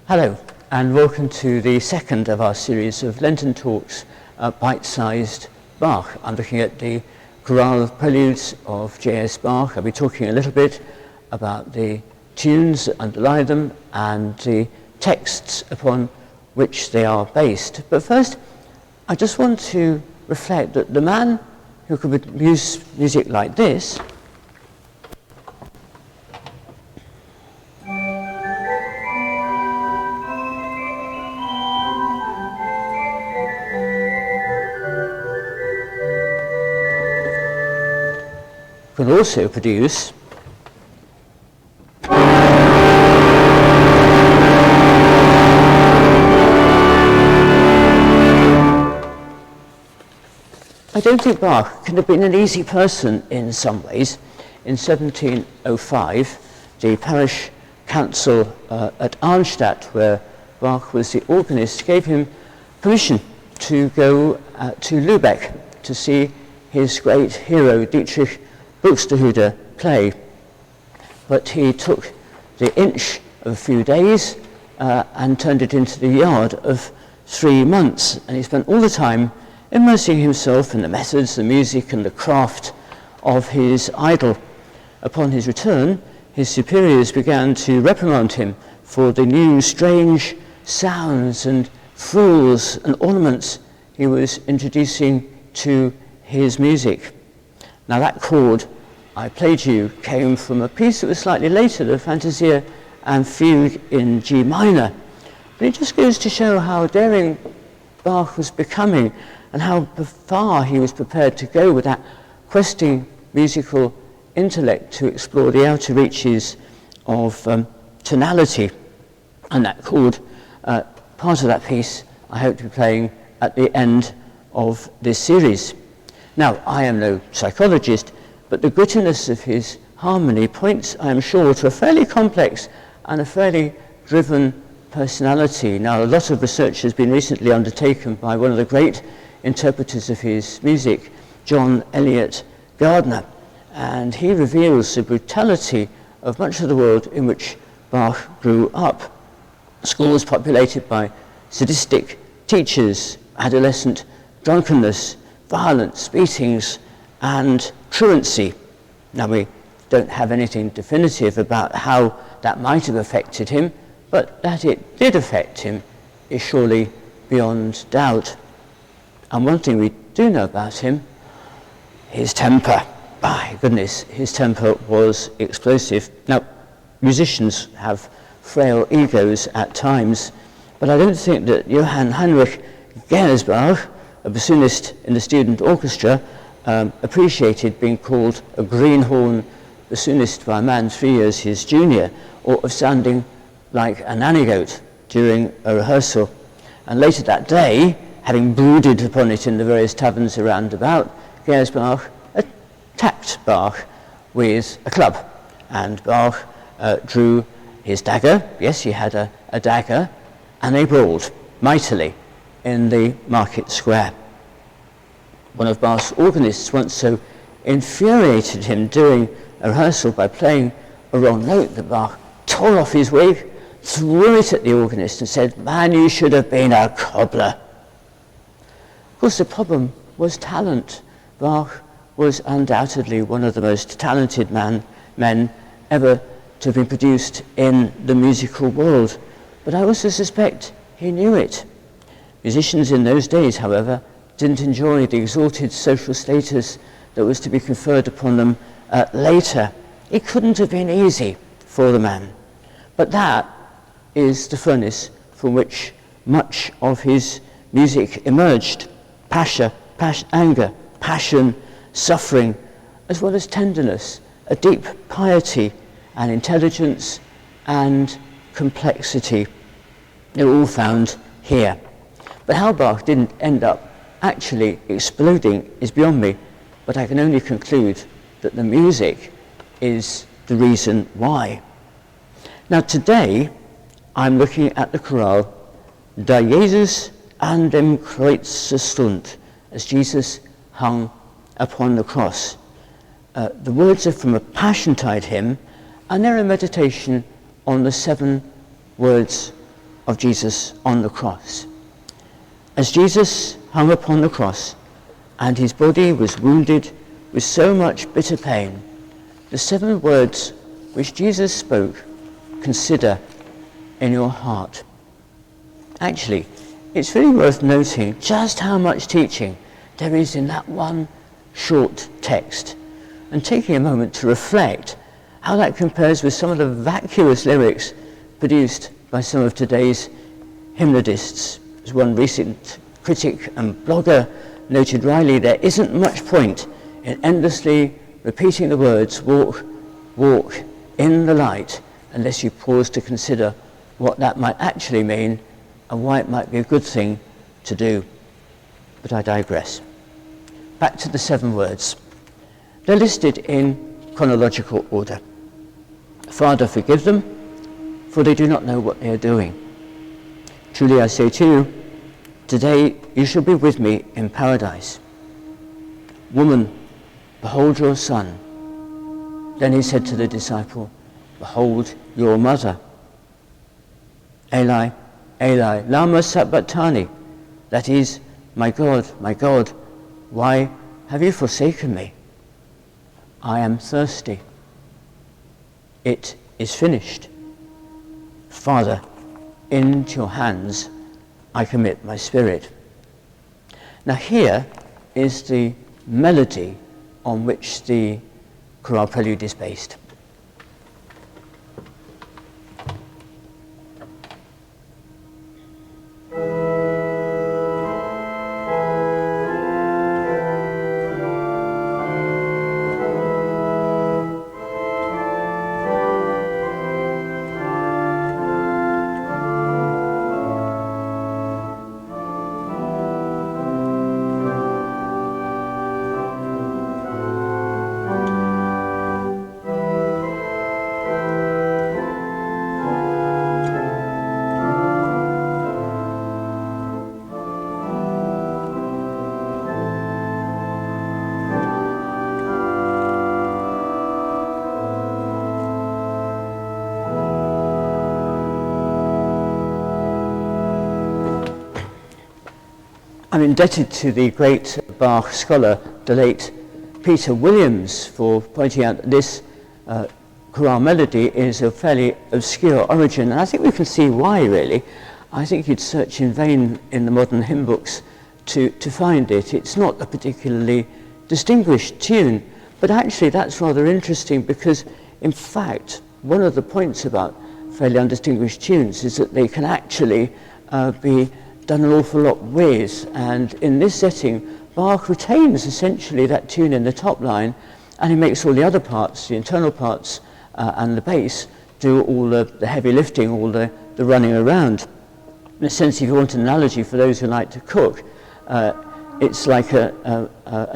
Hello, and welcome to the second of our series of Lenten talks, bite-sized Bach. I'm looking at the Chorale Preludes of J.S. Bach. I'll be talking a little bit about the tunes that underlie them and the texts upon which they are based. But first, I just want to reflect that the man who could produce music like this could also produce I don't think Bach could have been an easy person in some ways. In 1705, the parish council at Arnstadt, where Bach was the organist, gave him permission to go to Lübeck to see his great hero Dietrich Buxtehude play. But he took the inch of a few days and turned it into the yard of 3 months, and he spent all the time immersing himself in the methods, the music and the craft of his idol. Upon his return, his superiors began to reprimand him for the new strange sounds and frills and ornaments he was introducing to his music. Now that chord I played you came from a piece that was slightly later, the Fantasia and Fugue in G minor. But it just goes to show how daring Bach was becoming and how far he was prepared to go with that questing musical intellect to explore the outer reaches of tonality. And that chord, part of that piece, I hope to be playing at the end of this series. Now, I am no psychologist, but the grittiness of his harmony points, I am sure, to a fairly complex and a fairly driven personality. Now, a lot of research has been recently undertaken by one of the great interpreters of his music, John Eliot Gardner, and he reveals the brutality of much of the world in which Bach grew up. Schools populated by sadistic teachers, adolescent drunkenness, violence, beatings, and truancy. Now, we don't have anything definitive about how that might have affected him, but that it did affect him is surely beyond doubt. And one thing we do know about him, his temper. My goodness, his temper was explosive. Now, musicians have frail egos at times, but I don't think that Johann Heinrich Gersbach, a bassoonist in the student orchestra, appreciated being called a greenhorn bassoonist by a man 3 years his junior, or of sounding like a nanny goat during a rehearsal. And later that day, having brooded upon it in the various taverns around about, Gersbach attacked Bach with a club, and Bach drew his dagger. Yes, he had a dagger, and they brawled mightily in the market square. One of Bach's organists once so infuriated him during a rehearsal by playing a wrong note that Bach tore off his wig, threw it at the organist and said, "Man, you should have been a cobbler." Of course, the problem was talent. Bach was undoubtedly one of the most talented men ever to have been produced in the musical world, but I also suspect he knew it. Musicians in those days, however, didn't enjoy the exalted social status that was to be conferred upon them later. It couldn't have been easy for the man. But that is the furnace from which much of his music emerged. Anger, passion, suffering, as well as tenderness, a deep piety and intelligence and complexity. They're all found here. But how Bach didn't end up actually exploding is beyond me, but I can only conclude that the music is the reason why. Now today, I'm looking at the chorale, Da Jesus an dem Kreuze stund, as Jesus hung upon the cross. The words are from a Passiontide hymn, and they're a meditation on the 7 words of Jesus on the cross. As Jesus hung upon the cross and his body was wounded with so much bitter pain, the 7 words which Jesus spoke, consider in your heart. Actually, it's really worth noting just how much teaching there is in that one short text, and taking a moment to reflect how that compares with some of the vacuous lyrics produced by some of today's hymnodists. As one recent critic and blogger noted wryly, there isn't much point in endlessly repeating the words, walk, walk in the light, unless you pause to consider what that might actually mean and why it might be a good thing to do. But I digress. Back to the 7 words. They're listed in chronological order. Father, forgive them, for they do not know what they are doing. Truly I say to you, today you shall be with me in paradise. Woman, behold your son. Then he said to the disciple, behold your mother. Eli, Eli, lama sabachthani. That is, my God, why have you forsaken me? I am thirsty. It is finished. Father, into your hands I commit my spirit. Now here is the melody on which the chorale prelude is based. I'm indebted to the great Bach scholar, the late Peter Williams, for pointing out that this chorale melody is of fairly obscure origin, and I think we can see why, really. I think you'd search in vain in the modern hymn books to find it. It's not a particularly distinguished tune, but actually that's rather interesting because, in fact, one of the points about fairly undistinguished tunes is that they can actually be done an awful lot with, and in this setting Bach retains essentially that tune in the top line, and he makes all the other parts, the internal parts and the bass, do all the heavy lifting, all the running around. In a sense, if you want an analogy for those who like to cook, it's like an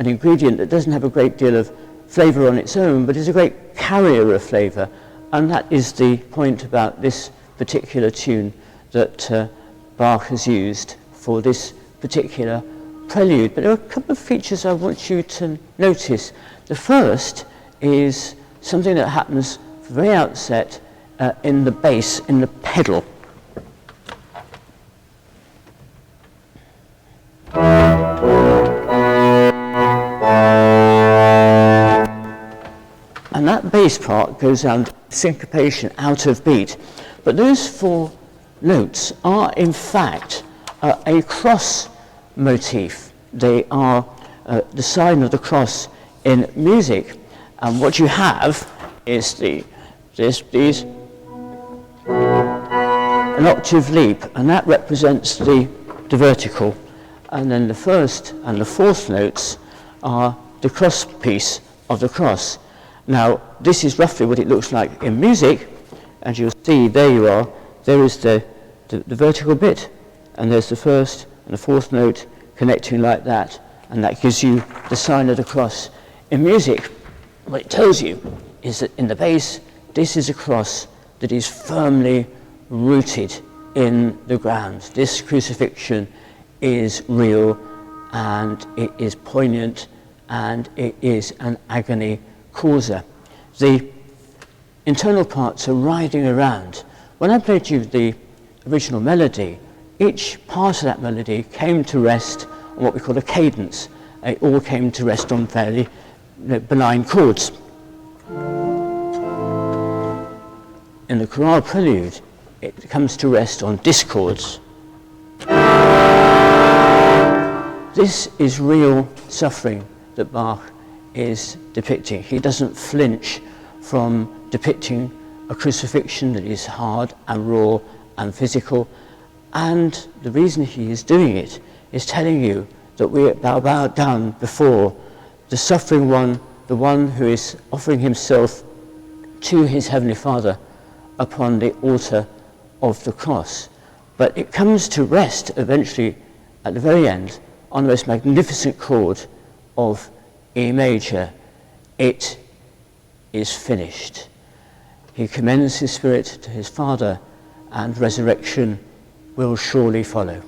ingredient that doesn't have a great deal of flavour on its own, but is a great carrier of flavour, and that is the point about this particular tune that Bach has used for this particular prelude. But there are a couple of features I want you to notice. The first is something that happens from the very outset in the bass, in the pedal. And that bass part goes down syncopation, out of beat. But those 4 notes are in fact a cross motif. They are the sign of the cross in music, and what you have is these an octave leap, and that represents the vertical, and then the 1st and the 4th notes are the cross piece of the cross. Now this is roughly what it looks like in music, and you'll see there you are. There is the vertical bit, and there's the 1st and the 4th note connecting like that, and that gives you the sign of the cross. In music, what it tells you is that in the bass, this is a cross that is firmly rooted in the ground. This crucifixion is real, and it is poignant, and it is an agony causer. The internal parts are riding around. When I played you the original melody, each part of that melody came to rest on what we call a cadence. It all came to rest on fairly benign chords. In the chorale prelude, it comes to rest on discords. This is real suffering that Bach is depicting. He doesn't flinch from depicting a crucifixion that is hard and raw and physical, and the reason he is doing it is telling you that we bow down before the suffering one, the one who is offering himself to his Heavenly Father upon the altar of the cross. But it comes to rest eventually at the very end on the most magnificent chord of E major. It is finished. He commends his spirit to his Father, and resurrection will surely follow.